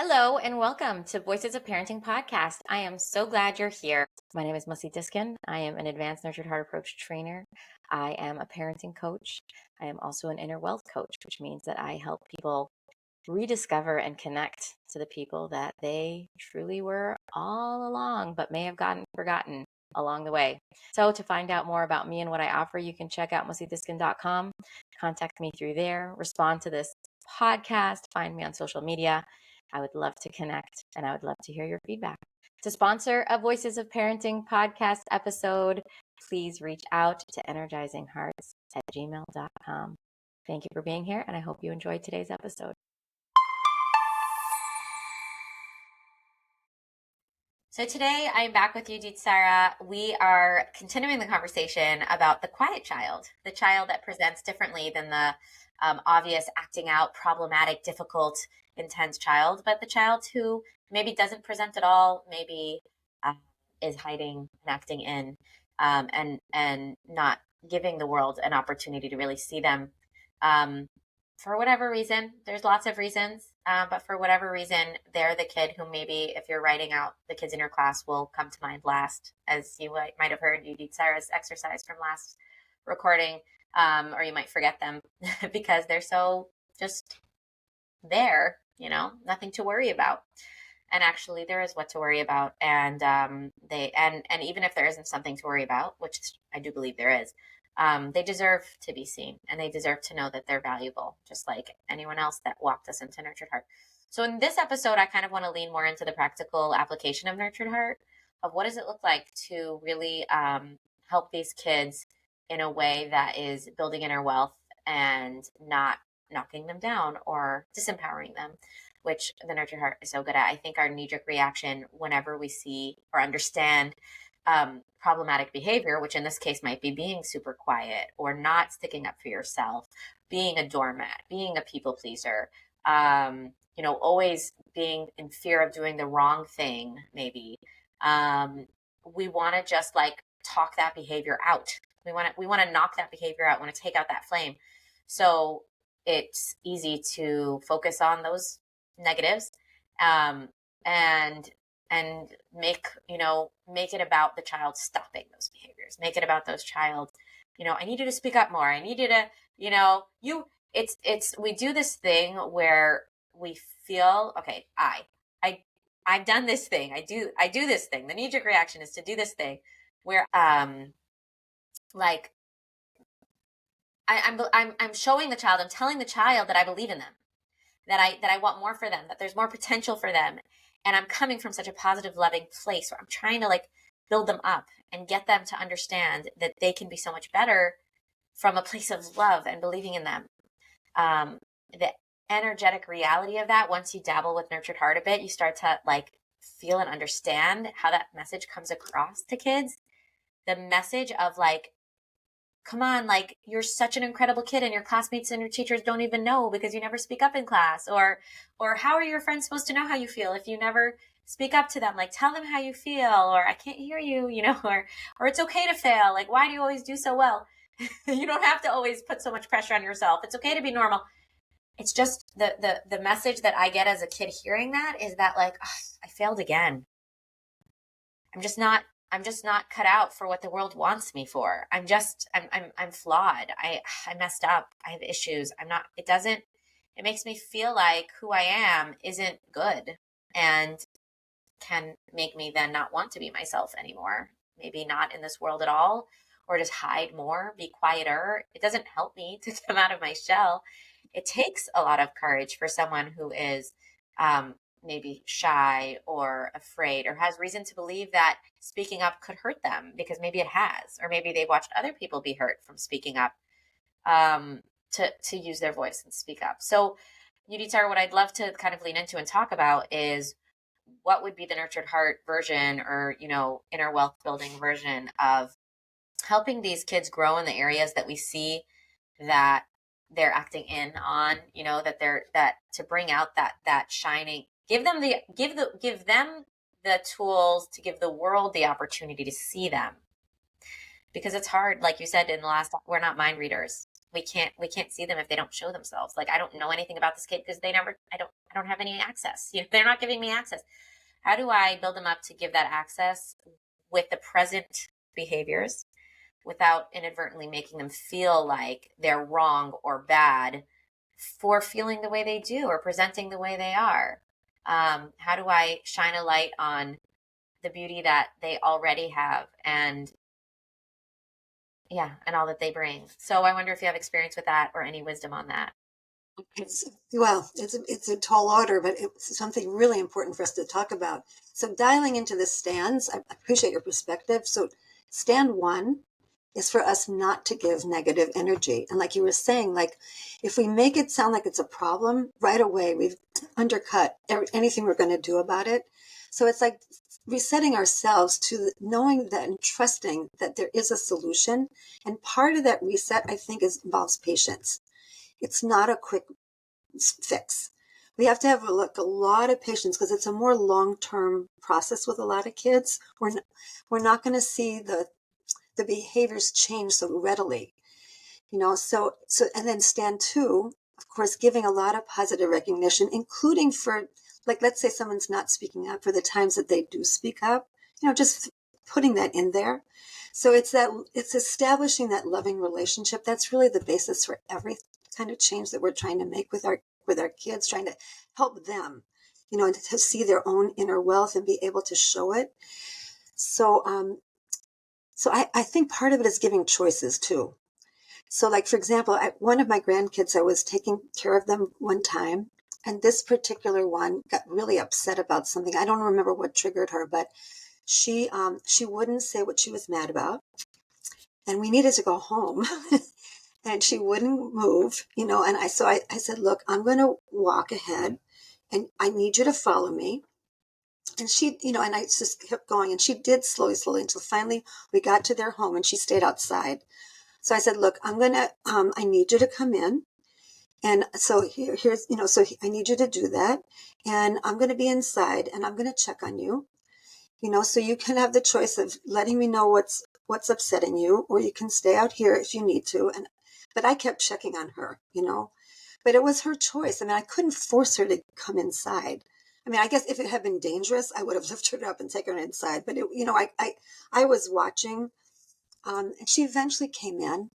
Hello and welcome to Voices of Parenting podcast. I am so glad you're here. My name is Mussi Diskin. I am an advanced nurtured heart approach trainer. I am a parenting coach. I am also an inner wealth coach, which means that I help people rediscover and connect to the people that they truly were all along, but may have gotten forgotten along the way. So to find out more about me and what I offer, you can check out mussidiskin.com, contact me through there, respond to this podcast, find me on social media. I would love to connect and I would love to hear your feedback. To sponsor a Voices of Parenting podcast episode, please reach out to energizinghearts@gmail.com. Thank you for being here, and I hope you enjoyed today's episode. So today I'm back with Yehudit Sarah. We are continuing the conversation about the quiet child, the child that presents differently than the obvious acting out, problematic, difficult, intense child, but the child who maybe doesn't present at all, maybe is hiding and acting in, and not giving the world an opportunity to really see them. For whatever reason, there's lots of reasons, but for whatever reason, they're the kid who maybe, if you're writing out the kids in your class, will come to mind last, as you might have heard Yehudit Sarah's exercise from last recording, or you might forget them because they're so just there, nothing to worry about. And actually, there is what to worry about, and and even if there isn't something to worry about, which I do believe there is. They deserve to be seen, and they deserve to know that they're valuable, just like anyone else that walked us into Nurtured Heart. So in this episode, I kind of want to lean more into the practical application of Nurtured Heart, of what does it look like to really help these kids in a way that is building inner wealth and not knocking them down or disempowering them, which the Nurtured Heart is so good at. I think our knee-jerk reaction whenever we see or understand problematic behavior, which in this case might be being super quiet or not sticking up for yourself, being a doormat, being a people pleaser, always being in fear of doing the wrong thing, maybe. We want to just talk that behavior out. We want to knock that behavior out. We want to take out that flame. So it's easy to focus on those negatives, and make it about the child stopping those behaviors. Make it about those child, I need you to speak up more. I need you to, we do this thing where we feel, okay, I've done this thing. I do this thing. The knee-jerk reaction is to do this thing where, I'm showing the child, I'm telling the child that I believe in them, that I want more for them, that there's more potential for them. And I'm coming from such a positive, loving place where I'm trying to build them up and get them to understand that they can be so much better from a place of love and believing in them. The energetic reality of that, once you dabble with Nurtured Heart a bit, you start to feel and understand how that message comes across to kids. The message of come on, you're such an incredible kid and your classmates and your teachers don't even know because you never speak up in class, or how are your friends supposed to know how you feel if you never speak up to them? Tell them how you feel, or I can't hear you, or it's okay to fail. Why do you always do so well? You don't have to always put so much pressure on yourself. It's okay to be normal. It's just the message that I get as a kid hearing that is that I failed again. I'm just not cut out for what the world wants me for. I'm flawed. I messed up. I have issues. It makes me feel like who I am isn't good and can make me then not want to be myself anymore. Maybe not in this world at all, or just hide more, be quieter. It doesn't help me to come out of my shell. It takes a lot of courage for someone who is, maybe shy or afraid or has reason to believe that speaking up could hurt them, because maybe it has, or maybe they've watched other people be hurt from speaking up, to use their voice and speak up. So Yehudit Sarah, what I'd love to kind of lean into and talk about is what would be the Nurtured Heart version, or, inner wealth building version of helping these kids grow in the areas that we see that they're acting in on, that to bring out that shining. Give them the tools to give the world the opportunity to see them, because it's hard. Like you said in the last, we're not mind readers. we can't see them if they don't show themselves. Like, I don't know anything about this kid because I don't have any access. They're not giving me access. How do I build them up to give that access with the present behaviors without inadvertently making them feel like they're wrong or bad for feeling the way they do or presenting the way they are? How do I shine a light on the beauty that they already have and and all that they bring? So I wonder if you have experience with that or any wisdom on that. It's a tall order, but it's something really important for us to talk about. So dialing into the stands, I appreciate your perspective. So stand one is for us not to give negative energy. And like you were saying, like if we make it sound like it's a problem right away, we've undercut anything we're going to do about it. So it's like resetting ourselves to knowing that and trusting that there is a solution. And part of that reset, I think, involves patience. It's not a quick fix. We have to have a lot of patience because it's a more long-term process with a lot of kids. We're not going to see the behaviors change so readily, so and then stand two, of course, giving a lot of positive recognition, including for, like, let's say someone's not speaking up, for the times that they do speak up, just putting that in there. So it's establishing that loving relationship. That's really the basis for every kind of change that we're trying to make with our kids, trying to help them, and to see their own inner wealth and be able to show it. So I think part of it is giving choices too. So, like, for example, one of my grandkids, I was taking care of them one time, and this particular one got really upset about something. I don't remember what triggered her, but she wouldn't say what she was mad about, and we needed to go home, and she wouldn't move, and I said, look, I'm going to walk ahead, and I need you to follow me. And she, and I just kept going, and she did slowly until finally we got to their home, and she stayed outside. So I said, look, I need you to come in. And so here's, I need you to do that. And I'm going to be inside and I'm going to check on you, so you can have the choice of letting me know what's upsetting you, or you can stay out here if you need to. But I kept checking on her, but it was her choice. I mean, I couldn't force her to come inside. I mean, I guess if it had been dangerous, I would have lifted her up and taken her inside. But I was watching, and she eventually came in.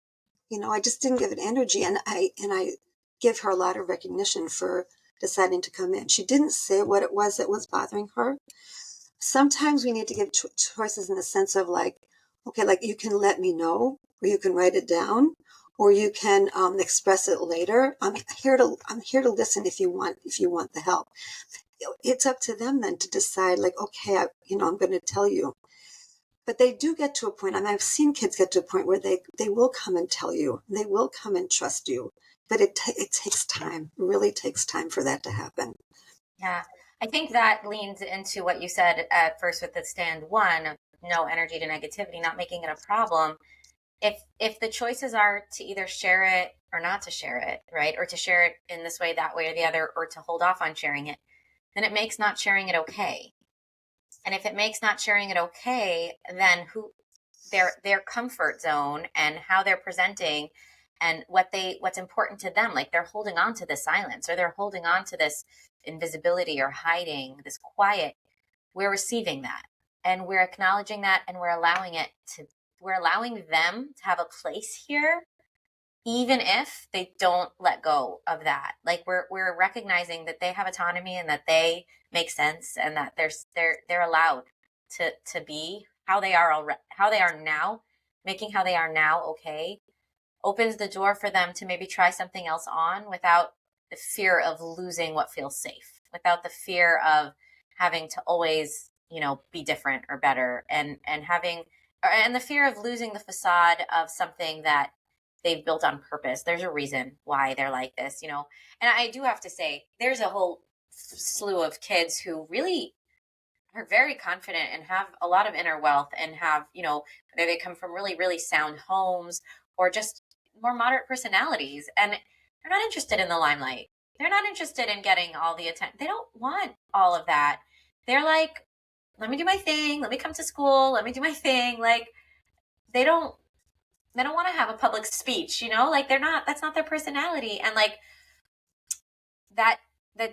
I just didn't give it energy, and I give her a lot of recognition for deciding to come in. She didn't say what it was that was bothering her. Sometimes we need to give choices in the sense of, like, okay, like, you can let me know, or you can write it down, or you can express it later. I'm here to listen if you want the help. It's up to them then to decide, like, okay, I'm going to tell you. But they do get to a point, and I've seen kids get to a point where they will come and tell you, they will come and trust you. But it takes time. It really takes time for that to happen. Yeah. I think that leans into what you said at first with the stand one, no energy to negativity, not making it a problem. If the choices are to either share it or not to share it, right? Or to share it in this way, that way, or the other, or to hold off on sharing it, then it makes not sharing it okay. And if it makes not sharing it okay, then their comfort zone and how they're presenting and what's important to them, like they're holding on to the silence or they're holding on to this invisibility or hiding, this quiet, we're receiving that and we're acknowledging that and we're allowing them to have a place here, even if they don't let go of that. Like we're recognizing that they have autonomy and that they make sense and that they're allowed to be how they are now, making how they are now okay, opens the door for them to maybe try something else on without the fear of losing what feels safe, without the fear of having to always, be different or better and the fear of losing the facade of something that they've built on purpose. There's a reason why they're like this, And I do have to say, there's a whole slew of kids who really are very confident and have a lot of inner wealth and have, whether they come from really, really sound homes or just more moderate personalities. And they're not interested in the limelight. They're not interested in getting all the attention. They don't want all of that. They're like, let me do my thing. Let me come to school. Let me do my thing. Like, they don't They don't want to have a public speech, like that's not their personality. And like that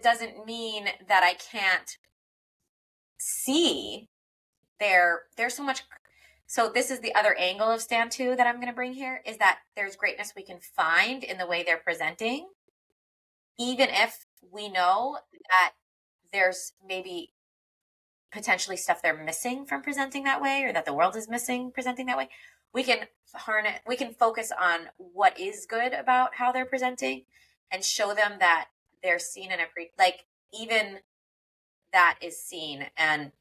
doesn't mean that I can't see there's so much. So this is the other angle of stand two that I'm going to bring here, is that there's greatness we can find in the way they're presenting, even if we know that there's maybe potentially stuff they're missing from presenting that way, or that the world is missing presenting that way. We can focus on what is good about how they're presenting and show them that they're seen and like even that is seen and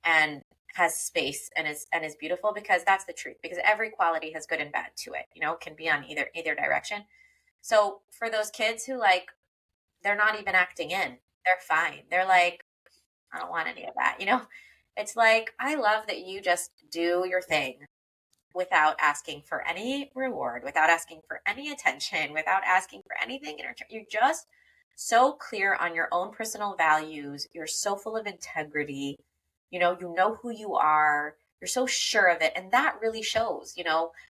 has space and is beautiful, because that's the truth, because every quality has good and bad to it, can be on either direction. So for those kids who like, they're not even acting in, they're fine, they're like, I don't want any of that, it's like, I love that you just do your thing without asking for any reward, without asking for any attention, without asking for anything in return. You're just so clear on your own personal values. You're so full of integrity. You know who you are. You're so sure of it. And that really shows,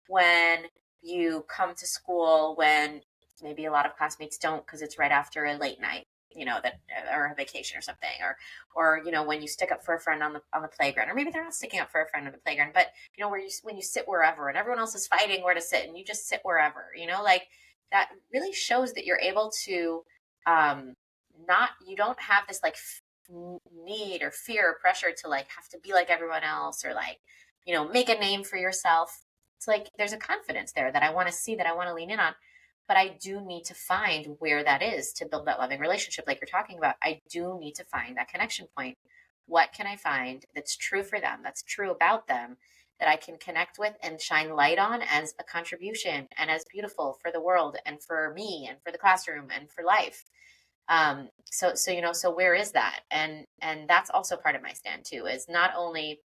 when you come to school, when maybe a lot of classmates don't, because it's right after a late night, that, or a vacation or something, or when you stick up for a friend on the playground, or maybe they're not sticking up for a friend on the playground, but when you sit wherever and everyone else is fighting where to sit and you just sit wherever, like that really shows that you're able to not, you don't have this like need or fear or pressure to like have to be like everyone else, or like make a name for yourself. It's like there's a confidence there that I want to see, that I want to lean in on. But I do need to find where that is to build that loving relationship like you're talking about. I do need to find that connection point. What can I find that's true for them, that's true about them, that I can connect with and shine light on as a contribution and as beautiful for the world and for me and for the classroom and for life. So where is that? And that's also part of my stand too, is not only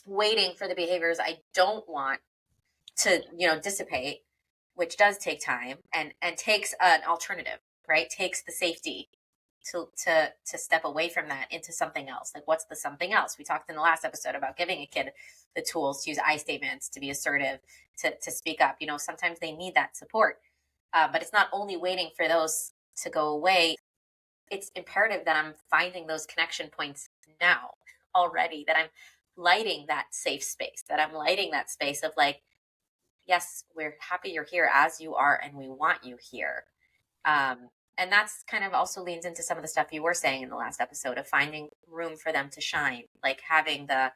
waiting for the behaviors I don't want to, dissipate, which does take time and takes an alternative, right? Takes the safety to step away from that into something else. Like, what's the something else? We talked in the last episode about giving a kid the tools to use I statements, to be assertive, to speak up. Sometimes they need that support, but it's not only waiting for those to go away. It's imperative that I'm finding those connection points now already, that I'm lighting that safe space, that I'm lighting that space of like, yes, we're happy you're here as you are, and we want you here. And that's kind of also leans into some of the stuff you were saying in the last episode of finding room for them to shine, like having the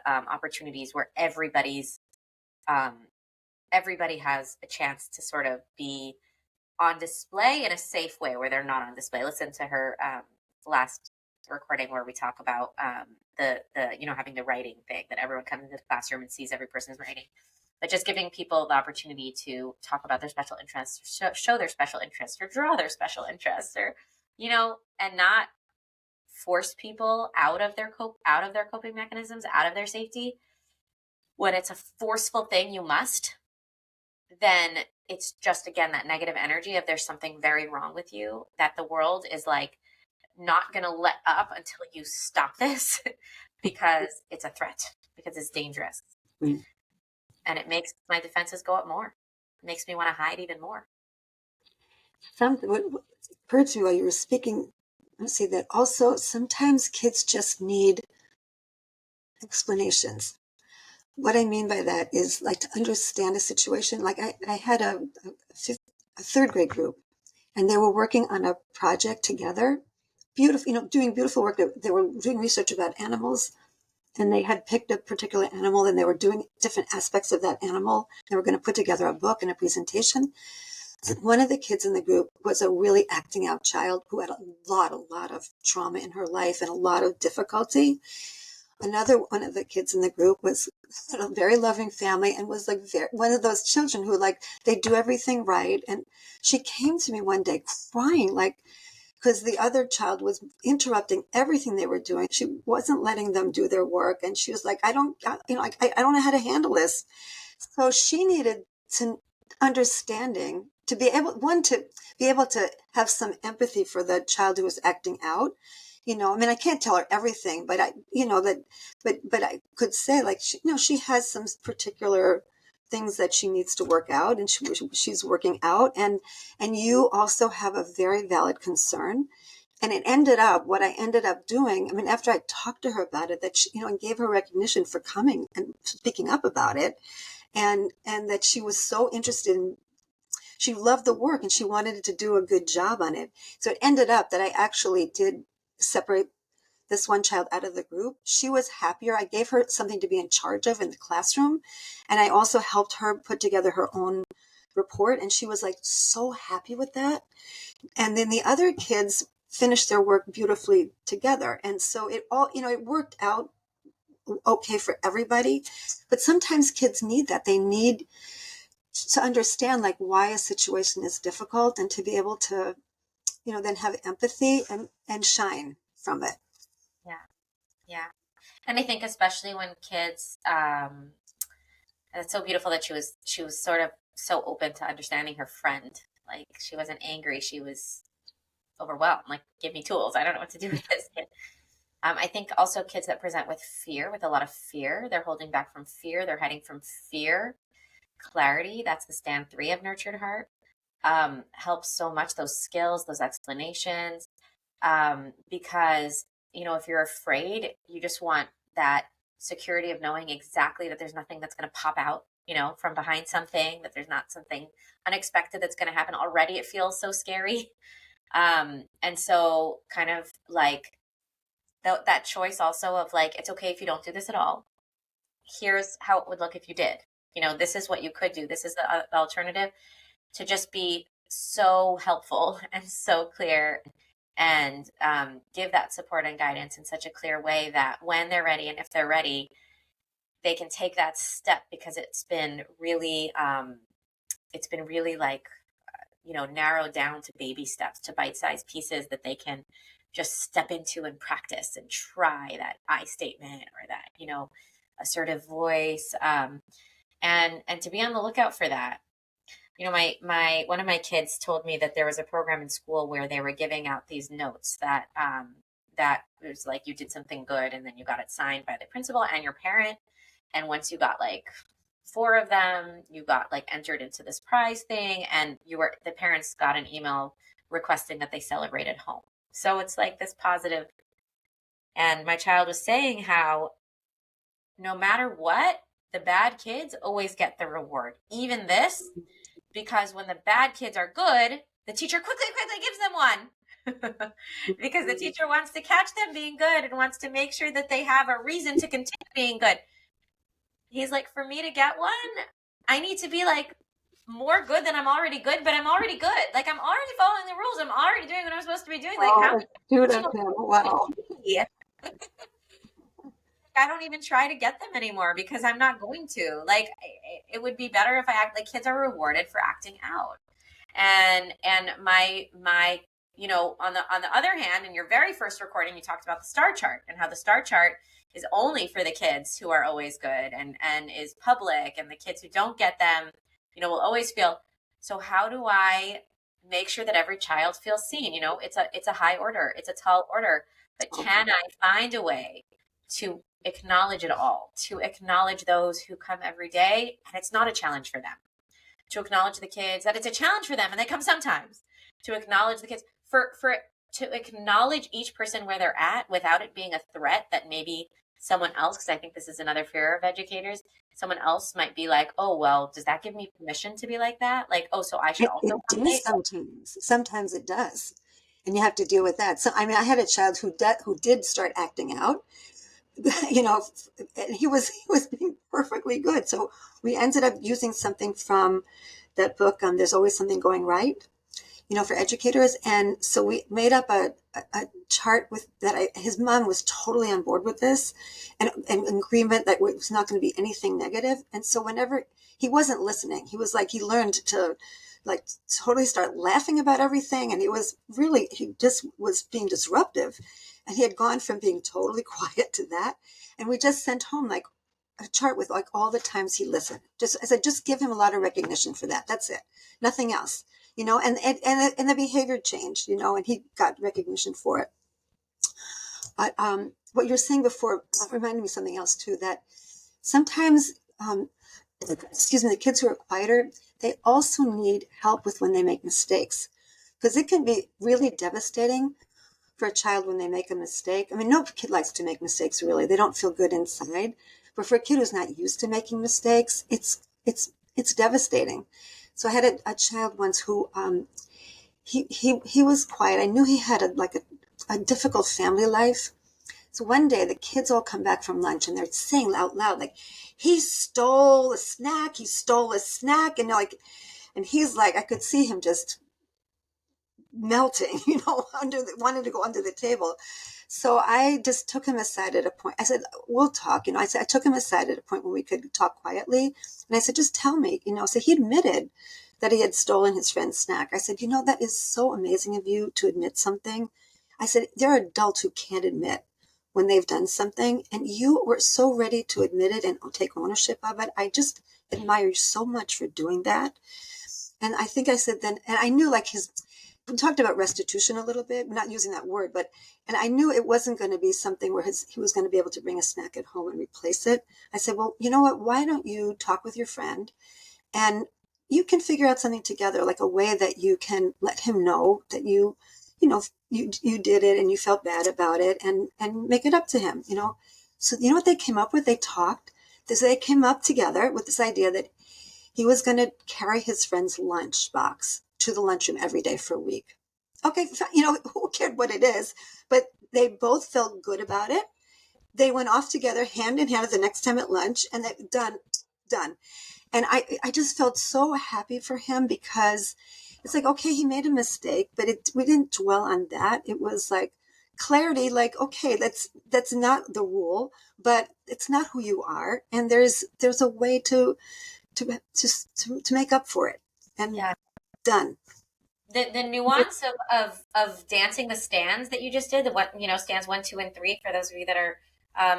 opportunities where everybody has a chance to sort of be on display in a safe way, where they're not on display. Listen to her last recording where we talk about the having the writing thing, that everyone comes into the classroom and sees every person's writing. But just giving people the opportunity to talk about their special interests, show their special interests, or draw their special interests, or and not force people out of their coping mechanisms, out of their safety. When it's a forceful thing, you must, then it's just, again, that negative energy of there's something very wrong with you, that the world is like not going to let up until you stop this because it's a threat, because it's dangerous. Mm. And it makes my defenses go up more. It makes me want to hide even more. What occurred to me while you were speaking, I see that also sometimes kids just need explanations. What I mean by that is like to understand a situation. Like I had a third grade group, and they were working on a project together. Beautiful, doing beautiful work. They were doing research about animals, and they had picked a particular animal, and they were doing different aspects of that animal. They were going to put together a book and a presentation. One of the kids in the group was a really acting out child who had a lot of trauma in her life and a lot of difficulty. Another one of the kids in the group was a very loving family and was like one of those children who like they do everything right. And she came to me one day crying, like, because the other child was interrupting everything they were doing. She wasn't letting them do their work, and she was like, I don't know how to handle this. So she needed to understanding to be able to have some empathy for the child who was acting out. I mean, I can't tell her everything, but but I could say, like, she has some particular things that she needs to work out, and she's working out, and you also have a very valid concern. And what I ended up doing, I mean, after I talked to her about it, that she, and gave her recognition for coming and speaking up about it, and that she was so interested in, she loved the work and she wanted to do a good job on it. So it ended up that I actually did separate this one child out of the group. She was happier. I gave her something to be in charge of in the classroom. And I also helped her put together her own report. And she was like so happy with that. And then the other kids finished their work beautifully together. And so it all, it worked out okay for everybody. But sometimes kids need that. They need to understand like why a situation is difficult, and to be able to, then have empathy and shine from it. Yeah. Yeah. And I think especially when kids, it's so beautiful that she was sort of so open to understanding her friend. Like she wasn't angry. She was overwhelmed. Like, give me tools. I don't know what to do with this kid. I think also kids that present with fear, with a lot of fear, they're holding back from fear. They're hiding from fear. Clarity, that's the stand 3 of Nurtured Heart, helps so much. Those skills, those explanations, because, if you're afraid, you just want that security of knowing exactly that there's nothing that's going to pop out, from behind something, that there's not something unexpected that's going to happen. Already it feels so scary. And so kind of like that choice also of like, it's okay if you don't do this at all. Here's how it would look if you did. This is what you could do. This is the alternative, to just be so helpful and so clear, and give that support and guidance in such a clear way that when they're ready, and if they're ready, they can take that step, because it's been really like, narrowed down to baby steps, to bite-sized pieces that they can just step into and practice and try that I statement, or that, assertive voice, and to be on the lookout for that. My one of my kids told me that there was a program in school where they were giving out these notes that that was like, you did something good, and then you got it signed by the principal and your parent, and once you got like 4 of them, you got like entered into this prize thing, and the parents got an email requesting that they celebrate at home. So it's like this positive. And my child was saying how no matter what, the bad kids always get the reward, even this, because when the bad kids are good, the teacher quickly gives them one. Because the teacher wants to catch them being good and wants to make sure that they have a reason to continue being good. He's like, for me to get one, I need to be like more good than I'm already good, but I'm already good. Like, I'm already following the rules. I'm already doing what I'm supposed to be doing. Like, how Wow. I don't even try to get them anymore, because I'm not going to. Like, it would be better if I act like kids are rewarded for acting out. And my on the other hand, in your very first recording, you talked about the star chart, and how the star chart is only for the kids who are always good, and is public, and the kids who don't get them, will always feel. So how do I make sure that every child feels seen? It's a high order, it's a tall order, but can I find a way to acknowledge it all, to acknowledge those who come every day, and it's not a challenge for them, to acknowledge the kids that it's a challenge for them and they come sometimes, to acknowledge the kids, to acknowledge each person where they're at, without it being a threat that maybe someone else, because I think this is another fear of educators, someone else might be like, oh, well, does that give me permission to be like that? Like, oh, so I should also It does sometimes it does, and you have to deal with that. So I mean, I had a child who did start acting out, and he was being perfectly good. So we ended up using something from that book, There's Always Something Going Right, for educators. And so we made up a chart with that. His mom was totally on board with this, and in agreement that it was not going to be anything negative. And so whenever he wasn't listening, he was like, he learned to like totally start laughing about everything. And he just was being disruptive. And he had gone from being totally quiet to that. And we just sent home like a chart with like all the times he listened. Just give him a lot of recognition for that. That's it. Nothing else. And the behavior changed, and he got recognition for it. But what you were saying before reminded me of something else too, that sometimes excuse me, the kids who are quieter, they also need help with when they make mistakes. Because it can be really devastating for a child when they make a mistake. I mean, no kid likes to make mistakes, really. They don't feel good inside. But for a kid who's not used to making mistakes, it's devastating. So I had a child once who he was quiet. I knew he had a difficult family life. So one day the kids all come back from lunch and they're saying out loud, like, he stole a snack. And like, and he's like, I could see him just melting, wanting to go under the table. So I just took him aside at a point. I said, we'll talk. I took him aside at a point where we could talk quietly. And I said, just tell me, so he admitted that he had stolen his friend's snack. I said, that is so amazing of you to admit something. I said, there are adults who can't admit when they've done something, and you were so ready to admit it and take ownership of it. I just admire you so much for doing that. And I think I said then, and I knew we talked about restitution a little bit, not using that word, and I knew it wasn't going to be something where he was going to be able to bring a snack at home and replace it. I said, well, you know what? Why don't you talk with your friend and you can figure out something together, like a way that you can let him know that you did it and you felt bad about it, and make it up to him, So you know what they came up with? They talked. They came up together with this idea that he was going to carry his friend's lunch box to the lunchroom every day for a week. Okay, who cared what it is? But they both felt good about it. They went off together, hand in hand, the next time at lunch, and they done. And I just felt so happy for him, because it's like, okay, he made a mistake, but we didn't dwell on that. It was like clarity, like, okay, that's not the rule, but it's not who you are, and there's a way to make up for it, and Yeah. done. The nuance of dancing the stands that you just did, the what, stands 1, 2, and 3, for those of you that are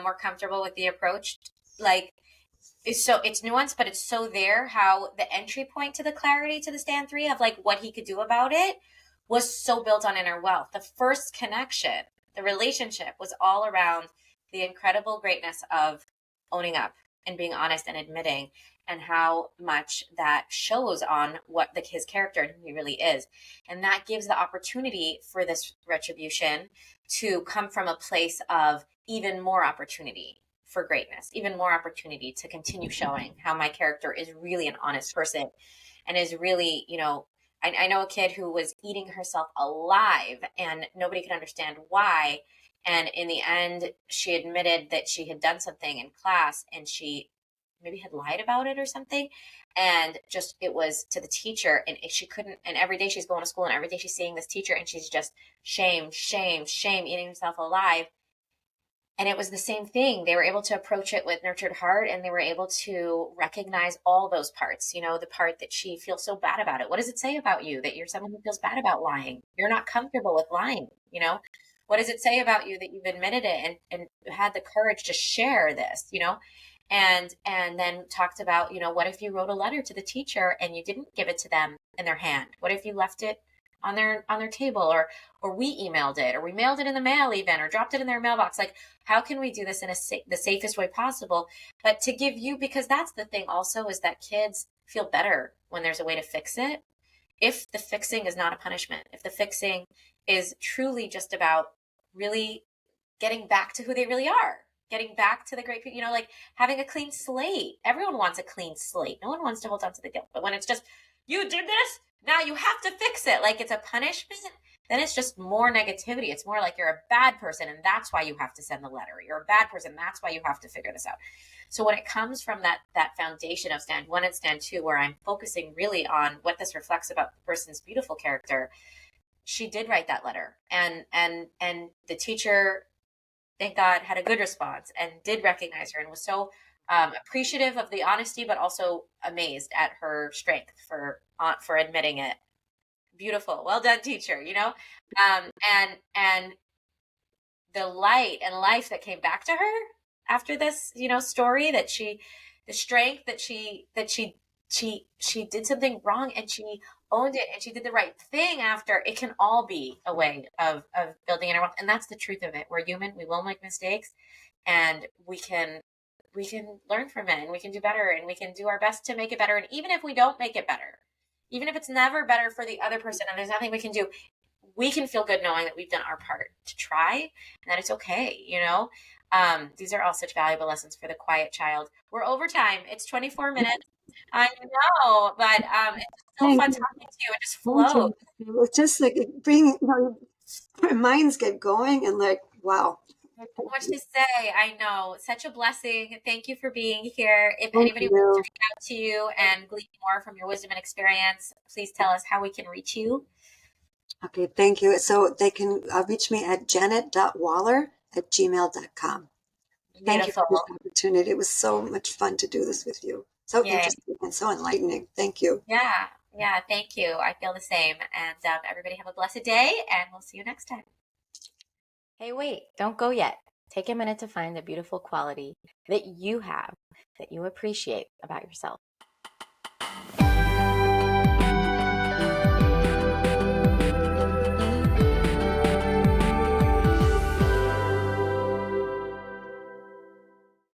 more comfortable with the approach, like, it's nuanced, but it's so there, how the entry point to the clarity to the stand 3 of like what he could do about it was so built on inner wealth. The first connection, the relationship, was all around the incredible greatness of owning up and being honest and admitting, and how much that shows on what his character and who he really is. And that gives the opportunity for this retribution to come from a place of even more opportunity for greatness, even more opportunity to continue showing how my character is really an honest person, and is really, I know a kid who was eating herself alive and nobody could understand why. And in the end, she admitted that she had done something in class, and she maybe had lied about it or something. And just, it was to the teacher, and she couldn't, and every day she's going to school, and every day she's seeing this teacher, and she's just shame, shame, shame, eating herself alive. And it was the same thing. They were able to approach it with nurtured heart, and they were able to recognize all those parts, the part that she feels so bad about it. What does it say about you that you're someone who feels bad about lying? You're not comfortable with lying, What does it say about you that you've admitted it and had the courage to share this, And then talked about, what if you wrote a letter to the teacher and you didn't give it to them in their hand? What if you left it on their table, or we emailed it, or we mailed it in the mail even, or dropped it in their mailbox? Like, how can we do this in the safest way possible? But to give you, because that's the thing also, is that kids feel better when there's a way to fix it. If the fixing is not a punishment, if the fixing is truly just about really getting back to who they really are, getting back to the great people, like having a clean slate. Everyone wants a clean slate. No one wants to hold on to the guilt. But when it's just, you did this, now you have to fix it, like it's a punishment, then it's just more negativity. It's more like you're a bad person, and that's why you have to send the letter. You're a bad person, that's why you have to figure this out. So when it comes from that foundation of stand 1 and stand 2, where I'm focusing really on what this reflects about the person's beautiful character, she did write that letter, and the teacher, thank God, had a good response and did recognize her, and was so appreciative of the honesty, but also amazed at her strength for admitting it. Beautiful, well done, teacher. And the light and life that came back to her after this, story, the strength that she did something wrong, and she owned it, and she did the right thing after. It can all be a way of building inner wealth, and that's the truth of it. We're human. We will make mistakes, and we can we can learn from it and we can do better and we can do our best to make it better. And even if we don't make it better, even if it's never better for the other person and there's nothing we can do, we can feel good knowing that we've done our part to try and that it's okay, you know? These are all such valuable lessons for the quiet child. We're over time. It's 24 minutes. I know, but it's still Thank fun you. talking to you. It just Thank flows. you. It was just like bringing, our minds get going and like, wow. So much to say. I know. Such a blessing. Thank you for being here. If Thank anybody wants to you. reach out to you and glean more from your wisdom and experience, please tell us how we can reach you. Okay, thank you. So they can reach me at janet.waller@gmail.com. Thank you for Beautiful. this opportunity. It was so much fun to do this with you. So Yay. interesting and so enlightening. Thank you. Yeah. Yeah. Thank you. I feel the same. And everybody have a blessed day, and we'll see you next time. Hey, wait, don't go yet. Take a minute to find the beautiful quality that you have that you appreciate about yourself.